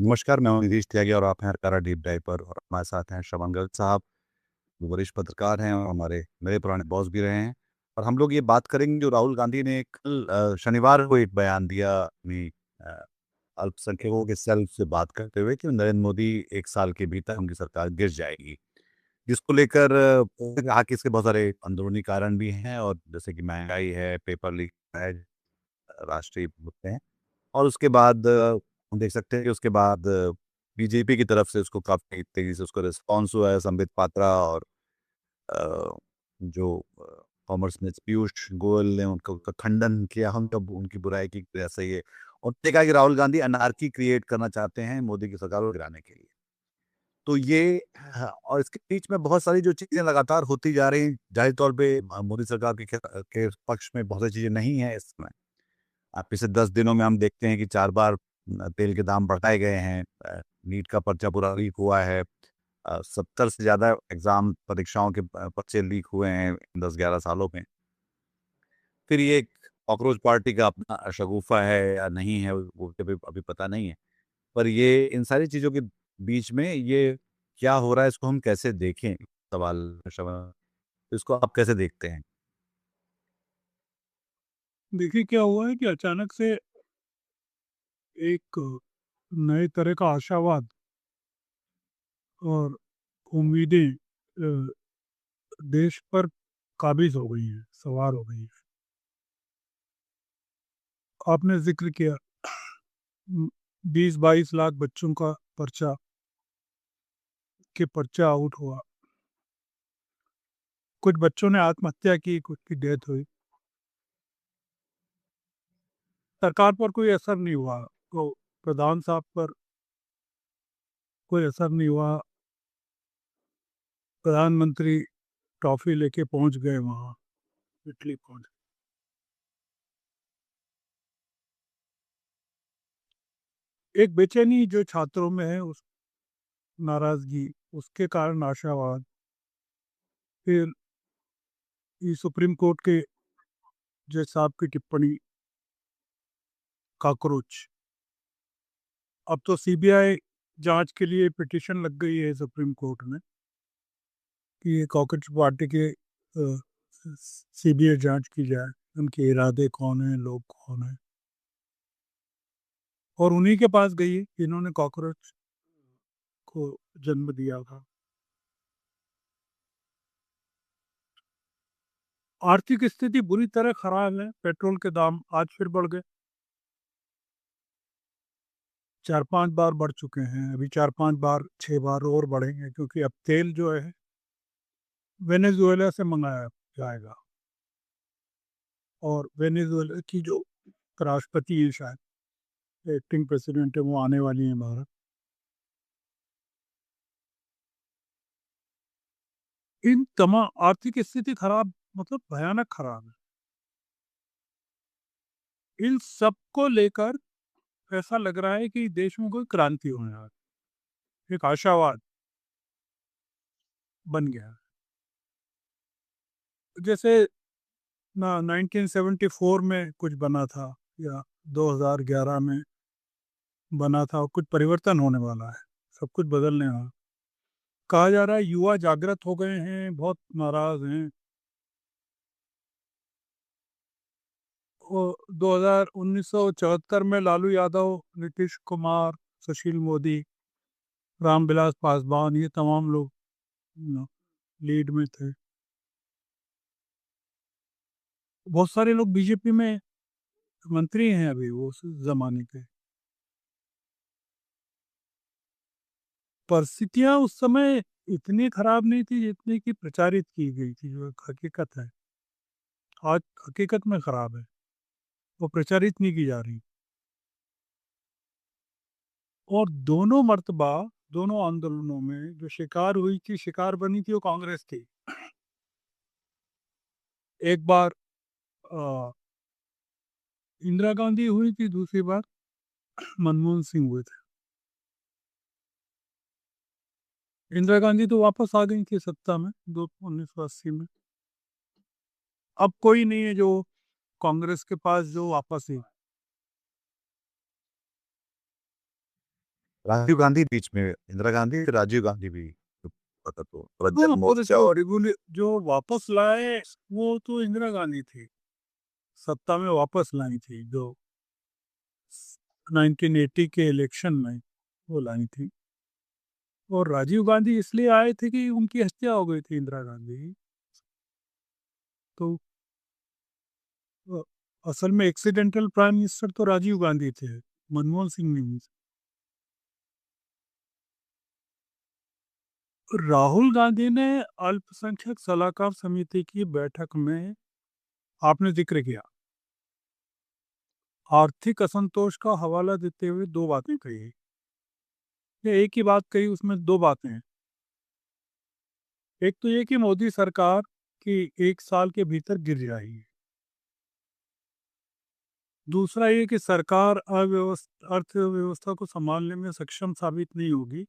नमस्कार, मैं हूँ निधीश त्यागी और आप हैं हरकारा डीप डाइव पर और हमारे साथ हैं श्रवण गर्ग साहब, जो वरिष्ठ पत्रकार हैं और हमारे मेरे पुराने बॉस भी रहे हैं। और हम लोग ये बात करेंगे जो राहुल गांधी ने कल शनिवार को एक बयान दिया अपनी अ, अल्पसंख्यकों के सेल से बात करते हुए कि नरेंद्र मोदी 1 साल के भीतर उनकी सरकार गिर जाएगी। जिसको लेकर उन्होंने कहा कि इसके बहुत सारे अंदरूनी कारण भी हैं और जैसे कि महँगाई है, पेपर लीक है, राष्ट्रीय मुद्दे हैं। और उसके बाद हम देख सकते हैं कि उसके बाद बीजेपी की तरफ से उसको काफ़ी तेज़ी से उसको रिस्पॉन्स हुआ है। संबित पात्रा और अ, जो कॉमर्स मिनिस्टर पीयूष गोयल ने उनका उनका खंडन किया, हम तब उनकी बुराई की जैसे ये और उन्होंने कहा कि राहुल गांधी अनार्की क्रिएट करना चाहते हैं मोदी की सरकार को गिराने के लिए। तो ये हाँ, और इसके बीच में बहुत सारी जो चीज़ें लगातार होती जा रही हैं, ज़ाहिर तौर पे मोदी सरकार के पक्ष में बहुत सारी चीज़ें नहीं हैं इस समय। पिछले 10 दिनों में हम देखते हैं कि 4 बार तेल के दाम बढ़ाए गए हैं। नीट का पर्चा पूरा लीक हुआ है। 70 से ज़्यादा एग्ज़ाम परीक्षाओं के पर्चे लीक हुए हैं 10-11 सालों में। फिर ये कॉकरोच पार्टी का अपना शगुफ़ा है या नहीं है, वो अभी अभी पता नहीं है। पर ये इन सारी चीज़ों के बीच में ये क्या हो रहा है, इसको हम कैसे देखें? सवाल इसको आप कैसे देखते हैं? देखिए क्या हुआ है कि अचानक से एक नए तरह का आशावाद और उम्मीदें देश पर काबिज हो गई हैं, सवार हो गई हैं। आपने जिक्र किया 20-22 लाख बच्चों का पर्चा आउट हुआ। कुछ बच्चों ने आत्महत्या की, कुछ की डेथ हुई। सरकार पर कोई असर नहीं हुआ, तो प्रधान साहब पर कोई असर नहीं हुआ। प्रधानमंत्री ट्रॉफी लेके पहुंच गए वहाँ, इटली पहुंच गए। एक बेचैनी जो छात्रों में है, उस नाराजगी, उसके कारण आशावाद। फिर ये सुप्रीम कोर्ट के जज साहब की टिप्पणी, कॉकरोच। अब तो सीबीआई जांच के लिए पिटीशन लग गई है सुप्रीम कोर्ट में कि ये कॉकरोच पार्टी के सीबीआई जांच की जाए, उनके इरादे कौन हैं, लोग कौन हैं। और उन्हीं के पास गई है जिन्होंने कॉकरोच को जन्म दिया था। आर्थिक स्थिति बुरी तरह खराब है। पेट्रोल के दाम आज फिर बढ़ गए, 4-5 बार बढ़ चुके हैं। अभी 4-5 बार, 6 बार और बढ़ेंगे, क्योंकि अब तेल जो है वेनेजुएला से मंगाया जाएगा। और वेनेजुएला की जो राष्ट्रपति है, शायद एक्टिंग प्रेसिडेंट है, वो आने वाली है भारत। इन तमाम आर्थिक स्थिति खराब, मतलब भयानक खराब है। इन सबको लेकर ऐसा लग रहा है कि देश में कोई क्रांति होने वाली है। एक आशावाद बन गया है। जैसे ना 1974 में कुछ बना था, या 2011 में बना था, और कुछ परिवर्तन होने वाला है, सब कुछ बदलने वाला। कहा जा रहा है युवा जागृत हो गए हैं, बहुत नाराज हैं। वो 1974 में लालू यादव, नीतीश कुमार, सुशील मोदी, रामविलास पासवान, ये तमाम लोग लीड में थे। बहुत सारे लोग बीजेपी में मंत्री हैं अभी, वो उस जमाने के। परिस्थितियां उस समय इतनी खराब नहीं थी जितनी कि प्रचारित की गई थी, जो एक हकीकत है। आज हकीकत में खराब है, वो प्रचारित नहीं की जा रही। और दोनों मर्तबा, दोनों आंदोलनों में जो शिकार हुई थी, शिकार बनी थी, वो कांग्रेस थी। एक बार अ, इंदिरा गांधी हुई थी, दूसरी बार मनमोहन सिंह हुए थे। इंदिरा गांधी तो वापस आ गई थी सत्ता में, दो 1980 में। अब कोई नहीं है जो कांग्रेस के पास जो वापस ही। राजीव गांधी बीच में, इंदिरा गांधी, फिर राजीव गांधी भी पता तो हाँ, रंजन पर मोर्चा इसको और जो वापस लाए वो तो इंदिरा गांधी थी, सत्ता में वापस लाई थी, जो 1980 के इलेक्शन में वो लाई थी। और राजीव गांधी इसलिए आए थे कि उनकी हत्या हो गई थी, इंदिरा गांधी की। तो अ, असल में एक्सीडेंटल प्राइम मिनिस्टर तो राजीव गांधी थे, मनमोहन सिंह नहीं थे। राहुल गांधी ने अल्पसंख्यक सलाहकार समिति की बैठक में आपने जिक्र किया, आर्थिक असंतोष का हवाला देते हुए दो बातें कही। ये एक ही बात कही, उसमें दो बातें हैं। एक तो ये कि मोदी सरकार की 1 साल के भीतर गिर जाएगी। दूसरा ये कि सरकार अर्थव्यवस्था को संभालने में सक्षम साबित नहीं होगी,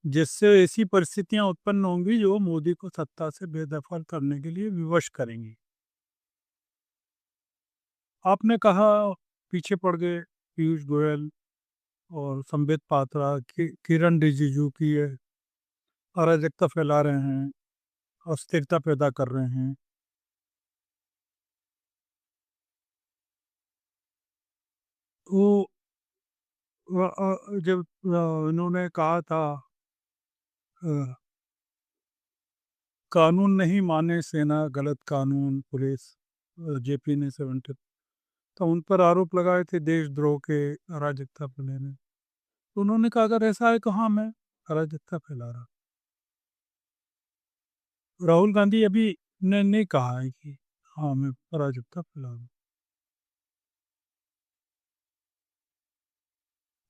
जिससे ऐसी परिस्थितियां उत्पन्न होंगी जो मोदी को सत्ता से बेदखल करने के लिए विवश करेंगी। आपने कहा पीछे पड़ गए पीयूष गोयल और संबित पात्रा, किरण रिजिजू की ये अराजकता फैला रहे हैं, अस्थिरता पैदा कर रहे हैं। वो जब इन्होंने कहा था अ, कानून नहीं माने सेना, गलत कानून, पुलिस, जेपी ने 70, तो उन पर आरोप लगाए थे देशद्रोह के, अराजकता फैलाने। तो उन्होंने कहा अगर ऐसा है तो हाँ, मैं अराजकता फैला रहा। राहुल गांधी अभी ने नहीं कहा है कि हाँ मैं अराजकता फैला रहा हूँ।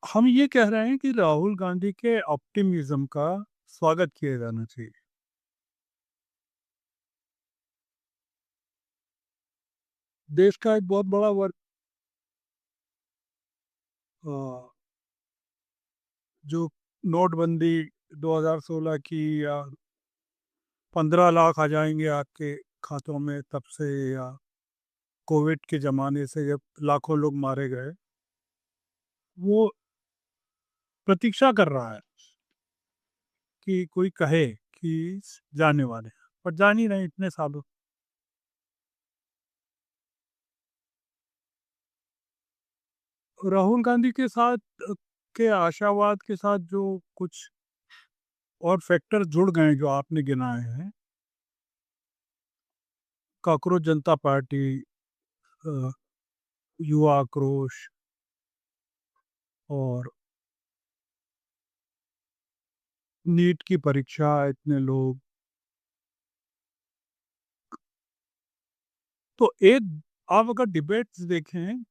हम ये कह रहे हैं कि राहुल गांधी के ऑप्टिमिज्म का स्वागत किया जाना चाहिए। देश का एक बहुत बड़ा वर्ग अ, जो नोटबंदी 2016 की, या 15 लाख आ जाएंगे आपके खातों में तब से, या कोविड के ज़माने से जब लाखों लोग मारे गए, वो प्रतीक्षा कर रहा है कि कोई कहे कि जाने वाले हैं, पर जान ही नहीं इतने सालों। राहुल गांधी के साथ के आशावाद के साथ जो कुछ और फैक्टर जुड़ गए जो आपने गिनाए हैं, कॉकरोच जनता पार्टी, अ, युवा आक्रोश, और नीट की परीक्षा, इतने लोग, तो एक आप अगर डिबेट्स देखें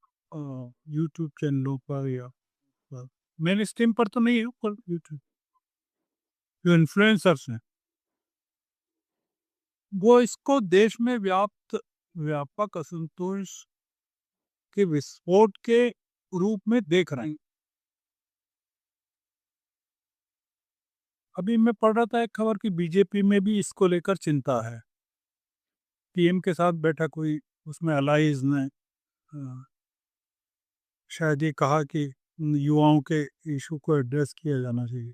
यूट्यूब चैनलों पर या मेन स्ट्रीम पर तो नहीं है, पर यूट्यूब जो इन्फ्लुएंसर्स हैं वो इसको देश में व्यापक असंतोष के विस्फोट के रूप में देख रहे हैं। अभी मैं पढ़ रहा था एक खबर कि बीजेपी में भी इसको लेकर चिंता है। पीएम के साथ बैठक हुई, उसमें अलाइज ने शायद ये कहा कि युवाओं के इशू को एड्रेस किया जाना चाहिए।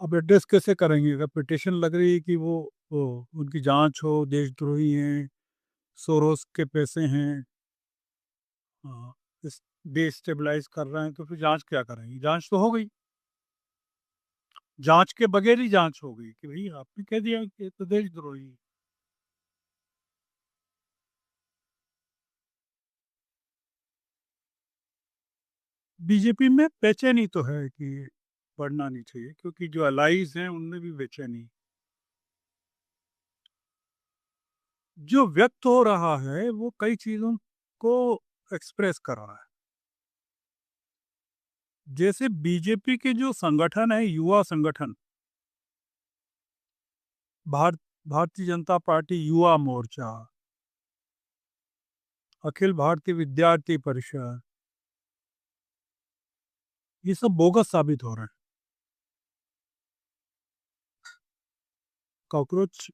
अब एड्रेस कैसे करेंगे? अगर पिटिशन लग रही है कि वो उनकी जांच हो, देशद्रोही हैं, सोरोस के पैसे हैं, हाँ, इस डिस्टेबलाइज कर रहे हैं, तो फिर जांच क्या करेंगे? जांच तो हो गई, जांच के बगैर ही जांच हो गई कि भाई आपने कह दिया कि ये तो देशद्रोही है। बीजेपी में बेचैनी तो है कि बढ़ना नहीं चाहिए, क्योंकि जो अलाइज हैं उनमें भी बेचैनी जो व्यक्त हो रहा है, वो कई चीजों को एक्सप्रेस कर रहा है। जैसे बीजेपी के जो संगठन है, युवा संगठन, भारत भारतीय जनता पार्टी युवा मोर्चा, अखिल भारतीय विद्यार्थी परिषद, ये सब बोगस साबित हो रहे हैं। कॉकरोच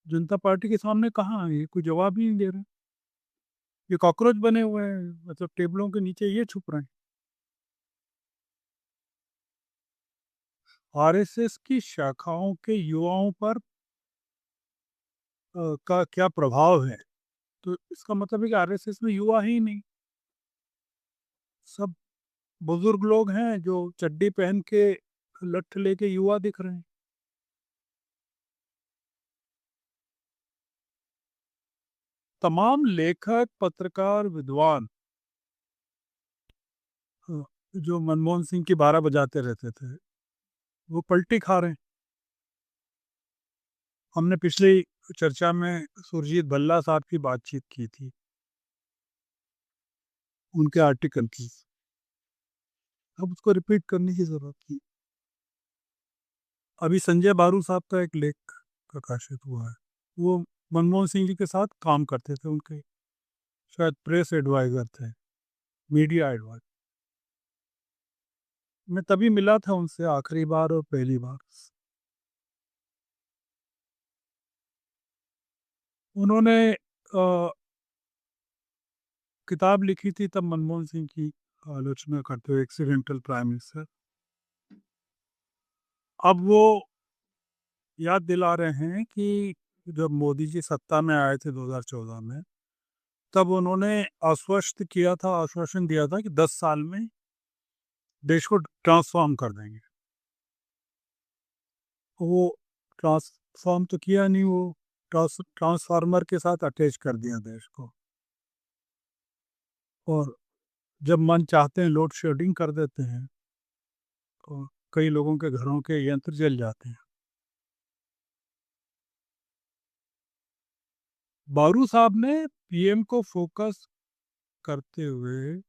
जनता पार्टी के सामने कहाँ है? ये कोई जवाब ही नहीं दे रहे। ये कॉकरोच बने हुए हैं, मतलब टेबलों के नीचे ये छुप रहे हैं। आरएसएस की शाखाओं के युवाओं पर का क्या प्रभाव है? तो इसका मतलब है कि आरएसएस में युवा ही नहीं, सब बुजुर्ग लोग हैं जो चड्डी पहन के लठ लेके युवा दिख रहे हैं। तमाम लेखक, पत्रकार, विद्वान जो मनमोहन सिंह की 12 बजाते रहते थे, वो पलटी खा रहे हैं। हमने पिछली चर्चा में सुरजीत भल्ला साहब की बातचीत की थी, उनके आर्टिकल की। अब उसको रिपीट करने की जरूरत नहीं। अभी संजय बारू साहब का एक लेख प्रकाशित हुआ है, वो मनमोहन सिंह जी के साथ काम करते थे, उनके शायद प्रेस एडवाइजर थे, मीडिया एडवाइजर। मैं तभी मिला था उनसे आखिरी बार और पहली बार। उन्होंने किताब लिखी थी तब मनमोहन सिंह की आलोचना करते हुए, एक्सीडेंटल प्राइम मिनिस्टर। अब वो याद दिला रहे हैं कि जब मोदी जी सत्ता में आए थे 2014 में, तब उन्होंने आश्वासन दिया था कि 10 साल में देश को ट्रांसफॉर्म कर देंगे। वो ट्रांसफॉर्म तो किया नहीं, वो ट्रांसफार्मर के साथ अटैच कर दिया देश को, और जब मन चाहते हैं लोड शेडिंग कर देते हैं, और कई लोगों के घरों के यंत्र जल जाते हैं। बारू साहब ने पीएम को फोकस करते हुए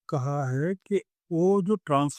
कहा है कि वो जो ट्रांस